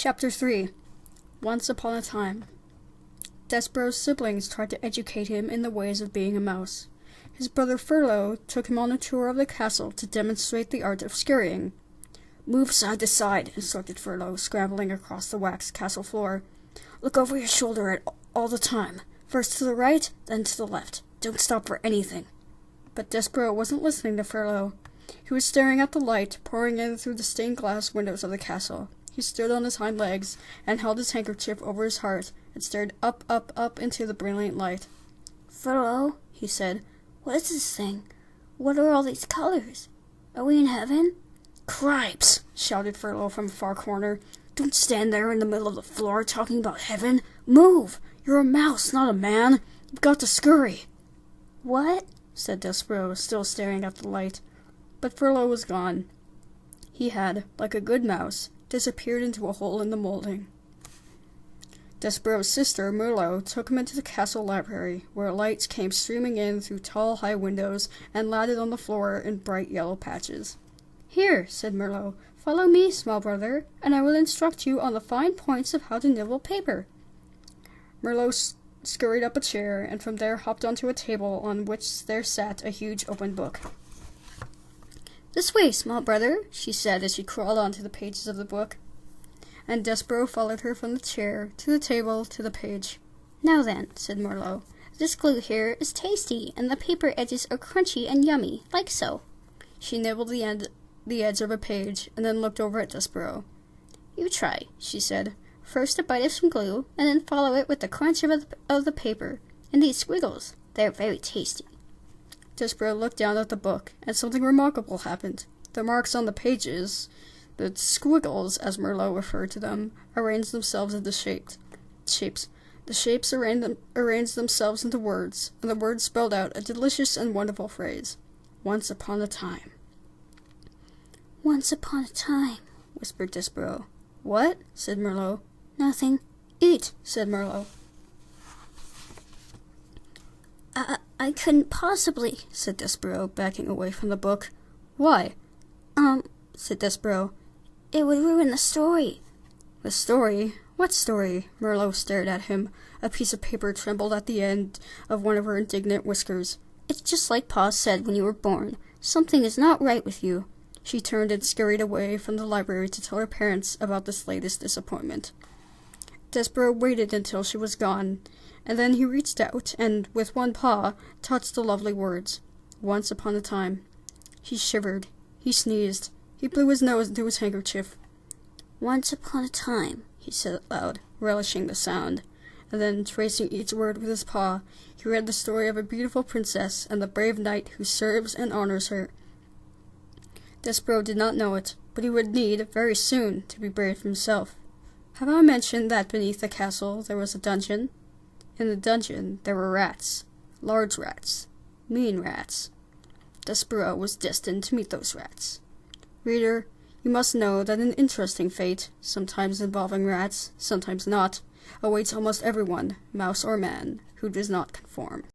Chapter 3. Once upon a time. Despereaux's siblings tried to educate him in the ways of being a mouse. His brother Furlough took him on a tour of the castle to demonstrate the art of scurrying. "Move side to side," instructed Furlough, scrambling across the waxed castle floor. "Look over your shoulder all the time. First to the right, then to the left. Don't stop for anything." But Despereaux wasn't listening to Furlough. He was staring at the light pouring in through the stained glass windows of the castle. He stood on his hind legs and held his handkerchief over his heart and stared up, up, up into the brilliant light. "Furlough," he said, "what is this thing? What are all these colors? Are we in heaven?" "Cripes!" shouted Furlough from a far corner. "Don't stand there in the middle of the floor talking about heaven. Move! You're a mouse, not a man. You've got to scurry." "What?" said Despereaux, still staring at the light. But Furlough was gone. He had, like a good mouse, disappeared into a hole in the molding. Despereaux's sister, Merlot, took him into the castle library, where lights came streaming in through tall, high windows and landed on the floor in bright yellow patches. "Here," said Merlot, "follow me, small brother, and I will instruct you on the fine points of how to nibble paper." Merlot scurried up a chair, and from there hopped onto a table on which there sat a huge open book. "This way, small brother," she said as she crawled onto the pages of the book. And Despereaux followed her from the chair, to the table, to the page. "Now then," said Merlot, "this glue here is tasty, and the paper edges are crunchy and yummy, like so." She nibbled the edge of a page, and then looked over at Despereaux. "You try," she said. "First a bite of some glue, and then follow it with the crunch of the paper, and these squiggles. They're very tasty." Despereaux looked down at the book, and something remarkable happened. The marks on the pages, the squiggles, as Merlot referred to them, arranged themselves into shapes. The shapes arranged themselves into words, and the words spelled out a delicious and wonderful phrase. "Once upon a time." "Once upon a time," whispered Despereaux. "What?" said Merlot. "Nothing." "Eat," said Merlot. I couldn't possibly," said Despereaux, backing away from the book. "Why?" Said Despereaux. "It would ruin the story." "The story? What story?" Merlot stared at him. A piece of paper trembled at the end of one of her indignant whiskers. "It's just like Pa said when you were born. Something is not right with you." She turned and scurried away from the library to tell her parents about this latest disappointment. Despereaux waited until she was gone, and then he reached out and, with one paw, touched the lovely words, "Once upon a time." He shivered. He sneezed. He blew his nose into his handkerchief. "Once upon a time," he said aloud, relishing the sound, and then, tracing each word with his paw, he read the story of a beautiful princess and the brave knight who serves and honors her. Despereaux did not know it, but he would need, very soon, to be brave himself. Have I mentioned that beneath the castle there was a dungeon? In the dungeon there were rats. Large rats. Mean rats. Despereaux was destined to meet those rats. Reader, you must know that an interesting fate, sometimes involving rats, sometimes not, awaits almost everyone, mouse or man, who does not conform.